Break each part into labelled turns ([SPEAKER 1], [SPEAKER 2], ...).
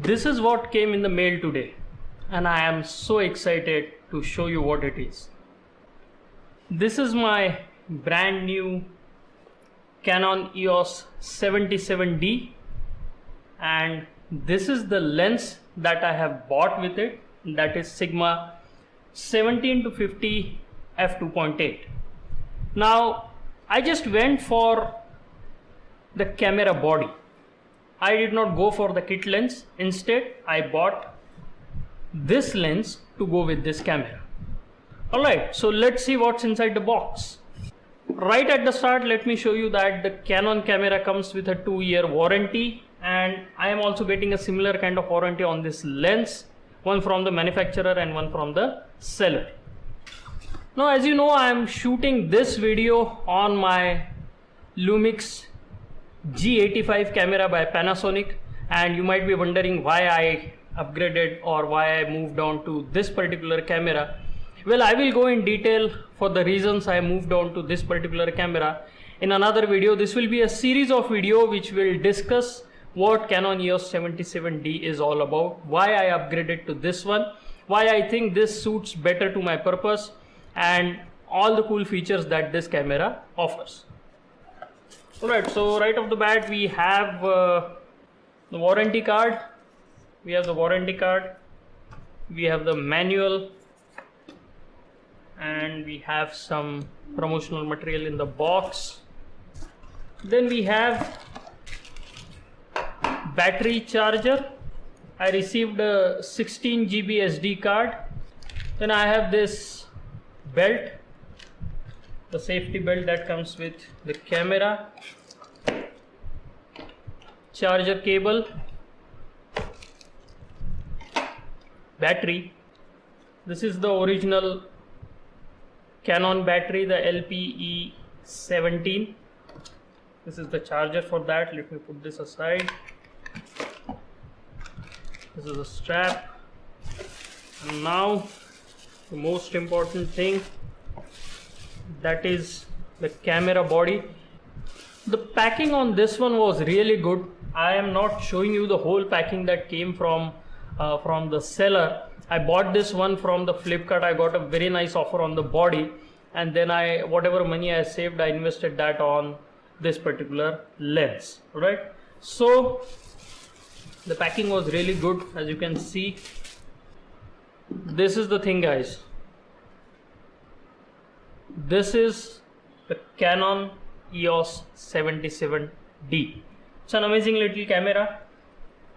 [SPEAKER 1] This is what came in the mail today, and I am so excited to show you what it is. This is my brand new Canon EOS 77D, and this is the lens that I have bought with it, that is Sigma 17-50 f2.8. Now I just went for the camera body. I did not go for the kit lens. Instead, I bought this lens to go with this camera. Alright, so let's see what's inside the box. Right at the start, let me show you that the Canon camera comes with a 2-year warranty, and I am also getting a similar kind of warranty on this lens, one from the manufacturer and one from the seller. Now, as you know, I am shooting this video on my Lumix G85 camera by Panasonic, and you might be wondering why I upgraded or why I moved on to this particular camera. Well, I will go in detail for the reasons I moved on to this particular camera in another video. This will be a series of video which will discuss what Canon EOS 77D is all about, why I upgraded to this one, why I think this suits better to my purpose, and all the cool features that this camera offers. Alright, so right off the bat we have the warranty card. We have the manual, and we have some promotional material in the box. Then we have battery charger. I received a 16 GB SD card. Then I have this belt, the safety belt that comes with the camera, charger cable, battery. This is the original Canon battery, the LPE17. This is the charger for that. Let me put this aside. This is the strap. And now the most important thing, that is the camera body. The packing on this one was really good. I am not showing you the whole packing that came from the seller. I bought this one from the Flipkart. I got a very nice offer on the body, and then whatever money I saved, I invested that on this particular lens. Right? So the packing was really good. As you can see, this is the thing, guys. This is the Canon EOS 77D. It's an amazing little camera,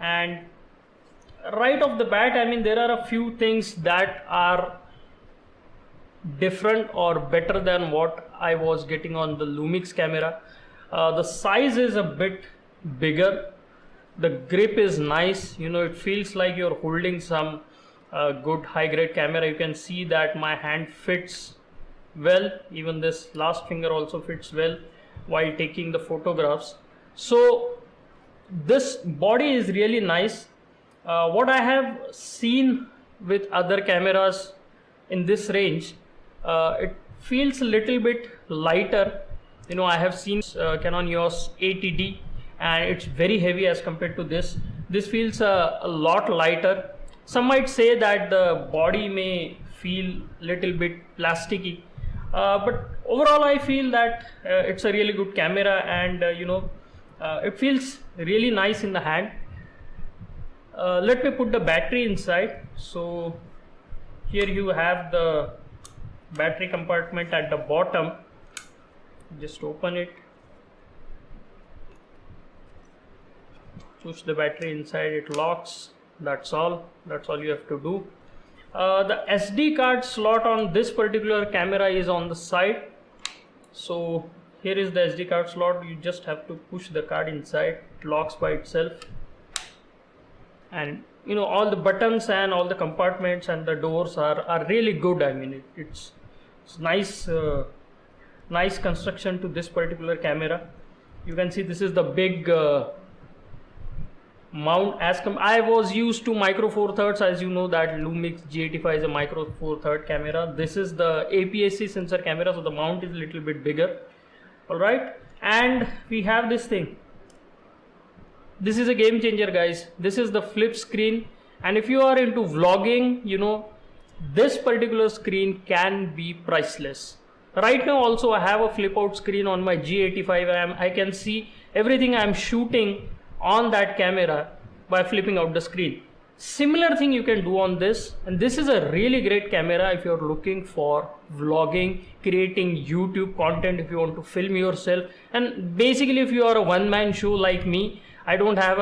[SPEAKER 1] and right off the bat, I mean, there are a few things that are different or better than what I was getting on the Lumix camera. The size is a bit bigger. The grip is nice. You know, it feels like you're holding some good high-grade camera. You can see that my hand fits well. Even this last finger also fits well while taking the photographs. So this body is really nice. What I have seen with other cameras in this range, it feels a little bit lighter. You know, I have seen Canon EOS 80D, and it's very heavy as compared to this. This feels a lot lighter. Some might say that the body may feel a little bit plasticky, but overall I feel that it's a really good camera, and it feels really nice in the hand. Let me put the battery inside. So here you have the battery compartment at the bottom. Just open it, push the battery inside, it locks. That's all you have to do. The SD card slot on this particular camera is on the side. So here is the SD card slot. You just have to push the card inside. It locks by itself. And you know, all the buttons and all the compartments and the doors are really good. I mean, it's nice nice construction to this particular camera. You can see this is the big mount. I was used to micro four thirds. As you know that Lumix G85 is a micro four third camera. This is the APS-C sensor camera, so the mount is a little bit bigger. All right, and we have this thing. This is the thing. You can see this is the big mount. As you know that Lumix G85 is a micro four third camera. This is the APS-C sensor camera, so the mount is a little bit bigger. All right, and we have this thing. This is the thing. You can see this is the big mount. As you know that Lumix G85 is a micro four third camera. This is the APS-C sensor camera, so the mount is a little bit bigger. All right, and this is a game changer, guys. This is the flip screen, and if you are into vlogging, you know, this particular screen can be priceless. Right now also I have a flip out screen on my G85. I can see everything I am shooting on that camera by flipping out the screen. Similar thing you can do on this, and this is a really great camera if you're looking for vlogging, creating YouTube content, if you want to film yourself, and basically if you are a one-man show like me, I don't have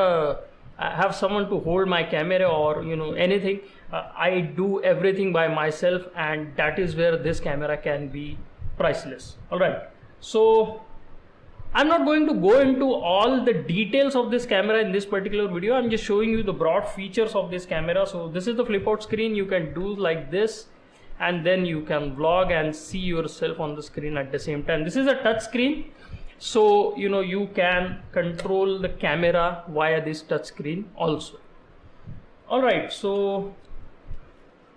[SPEAKER 1] I have someone to hold my camera or, you know, anything. I do everything by myself, and that is where this camera can be priceless. All right, so I'm not going to go into all the details of this camera in this particular video. I'm just showing you the broad features of this camera. So this is the flip out screen. You can do like this, and then you can vlog and see yourself on the screen at the same time. This is a touch screen, so you know you can control the camera via this touch screen also. All right, so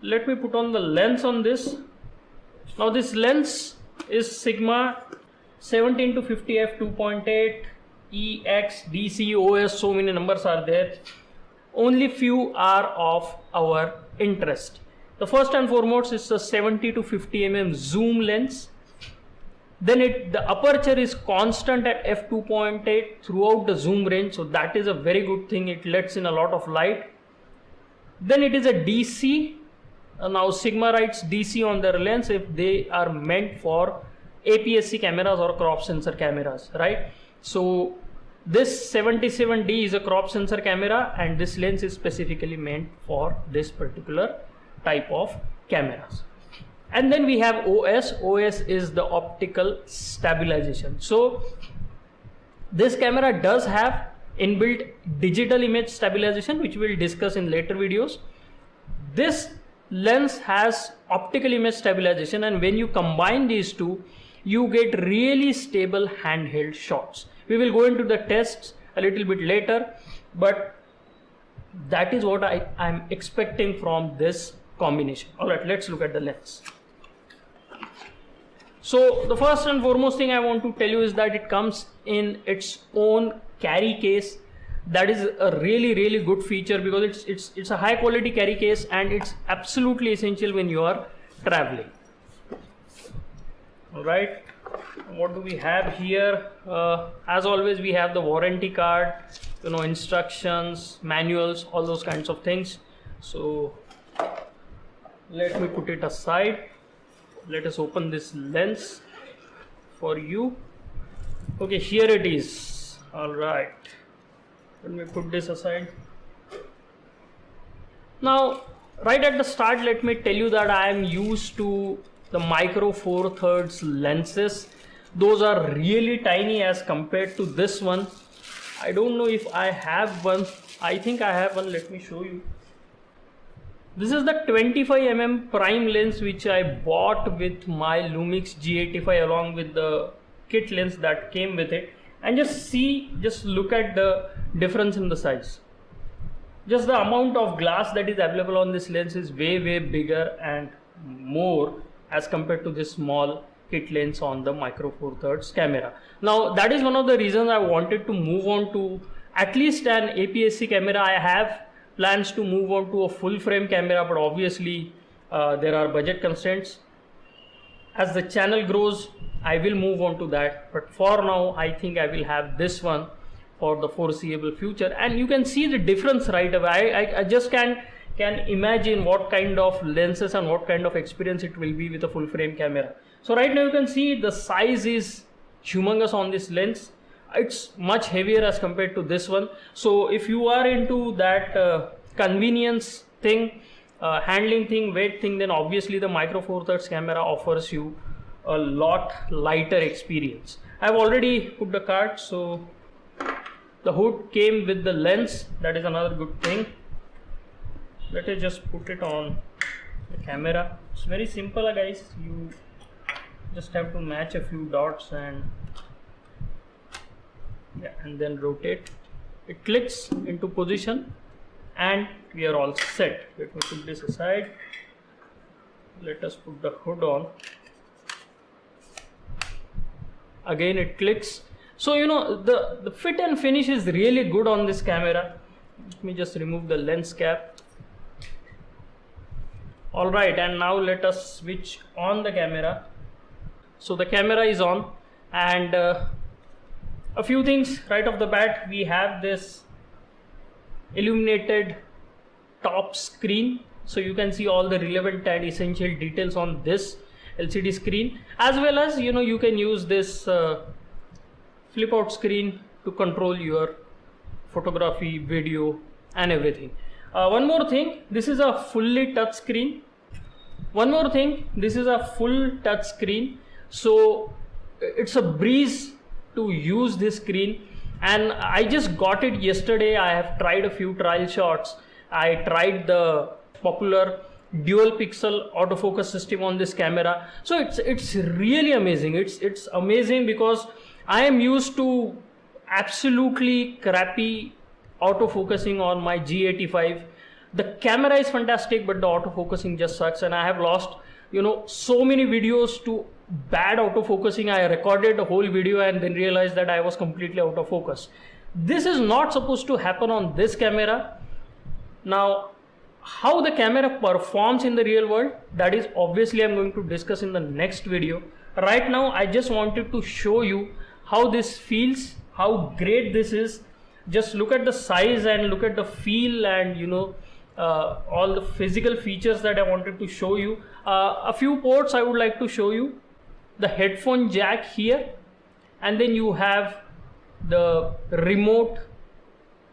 [SPEAKER 1] let me put on the lens on this. Now this lens is Sigma 17 to 50 f 2.8 EX DC OS. So many numbers are there. Only few are of our interest. The first and foremost is the 70 to 50 mm zoom lens. Then the aperture is constant at f 2.8 throughout the zoom range, so that is a very good thing. It lets in a lot of light. Then it is a DC. Now Sigma writes DC on their lens if they are meant for APS-C cameras or crop sensor cameras, right? So this 77D is a crop sensor camera, and this lens is specifically meant for this particular type of cameras. And then we have OS. OS is the optical stabilization. So this camera does have inbuilt digital image stabilization, which we'll discuss in later videos. This lens has optical image stabilization, and when you combine these two, you get really stable handheld shots. We will go into the tests a little bit later, but that is what I'm expecting from this combination. All right, let's look at the lens. So the first and foremost thing I want to tell you is that it comes in its own carry case. That is a really good feature, because it's a high quality carry case, and it's absolutely essential when you are traveling. All right, what do we have here? As always, we have the warranty card, you know, instructions, manuals, all those kinds of things. So let me put it aside. Let us open this lens for you. Okay, here it is. All right, let me put this aside. Now, right at the start, let me tell you that I am used to the Micro Four Thirds lenses. Those are really tiny as compared to this one. I don't know if I have one. I think I have one. Let me show you. This is the 25mm prime lens which I bought with my Lumix G85 along with the kit lens that came with it. And just look at the difference in the size. Just the amount of glass that is available on this lens is way bigger and more as compared to this small kit lens on the Micro Four Thirds camera. Now that is one of the reasons I wanted to move on to at least an APS-C camera. I have plans to move on to a full frame camera, but obviously there are budget constraints. As the channel grows, I will move on to that, but for now I think I will have this one for the foreseeable future. And you can see the difference right away. I just can imagine what kind of lenses and what kind of experience it will be with a full frame camera. So right now you can see the size is humongous on this lens. It's much heavier as compared to this one. So if you are into that convenience thing, handling thing, weight thing, then obviously the Micro Four Thirds camera offers you a lot lighter experience. I've already put the card, so the hood came with the lens. That is another good thing. Let us just put it on the camera. It's very simple, guys. You just have to match a few dots and then rotate. It clicks into position and we are all set. Let me put this aside. Let us put the hood on. Again it clicks. So the fit and finish is really good on this camera. Let me just remove the lens cap. Alright, and now let us switch on the camera. So the camera is on, and a few things right off the bat. We have this illuminated top screen, so you can see all the relevant and essential details on this LCD screen, as well as you can use this flip out screen to control your photography, video and everything. One more thing, this is a fully touch screen. So it's a breeze to use this screen, and I just got it yesterday. I have tried a few trial shots. I tried the popular dual pixel autofocus system on this camera. So it's really amazing. It's amazing because I am used to absolutely crappy autofocusing on my G85. The camera is fantastic, but the autofocusing just sucks, and I have lost so many videos to bad autofocusing. I recorded a whole video and then realized that I was completely out of focus. This is not supposed to happen on this camera. Now, how the camera performs in the real world, that is obviously I'm going to discuss in the next video. Right now I just wanted to show you how this feels, how great this is. Just look at the size and look at the feel, and all the physical features that I wanted to show you. A few ports I would like to show you. The headphone jack here, and then you have the remote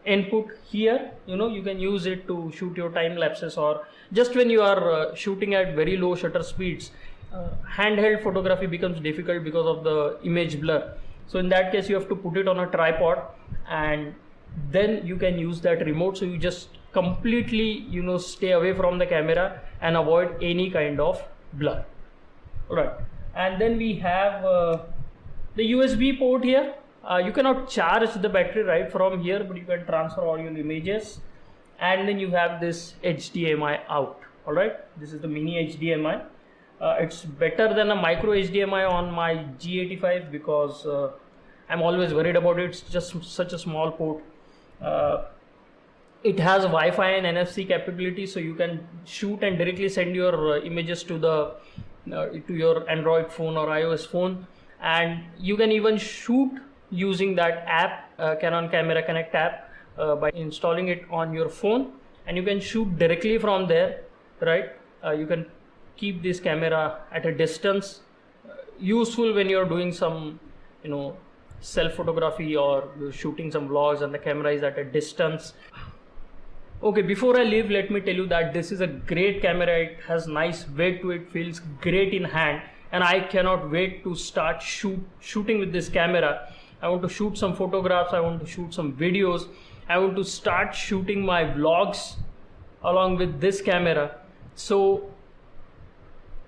[SPEAKER 1] input here. You can use it to shoot your time lapses, or just when you are shooting at very low shutter speeds. Handheld photography becomes difficult because of the image blur. So in that case you have to put it on a tripod, and then you can use that remote. So you just completely stay away from the camera and avoid any kind of blur. Alright, and then we have the USB port here. You cannot charge the battery right from here, but you can transfer all your images. And then you have this HDMI out. Alright, this is the mini HDMI. It's better than a micro HDMI on my G85 because I'm always worried about it. It's just such a small port. It has Wi-Fi and NFC capability, so you can shoot and directly send your images to your Android phone or iOS phone, and you can even shoot using that app, Canon Camera Connect app, by installing it on your phone, and you can shoot directly from there. Right, you can keep this camera at a distance, useful when you're doing some self photography or you're shooting some vlogs and the camera is at a distance. Okay, before I leave, let me tell you that this is a great camera. It has nice weight to it, feels great in hand, and I cannot wait to start shooting with this camera. I want to shoot some photographs, I want to shoot some videos, I want to start shooting my vlogs along with this camera. So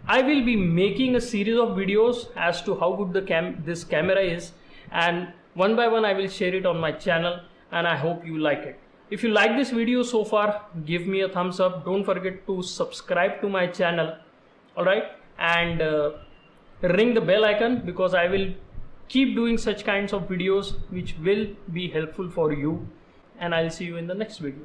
[SPEAKER 1] I will be making a series of videos as to how good this camera is, and one by one I will share it on my channel, and I hope you like it. If you like this video so far, give me a thumbs up. Don't forget to subscribe to my channel. Alright, and ring the bell icon, because I will keep doing such kinds of videos which will be helpful for you, and I'll see you in the next video.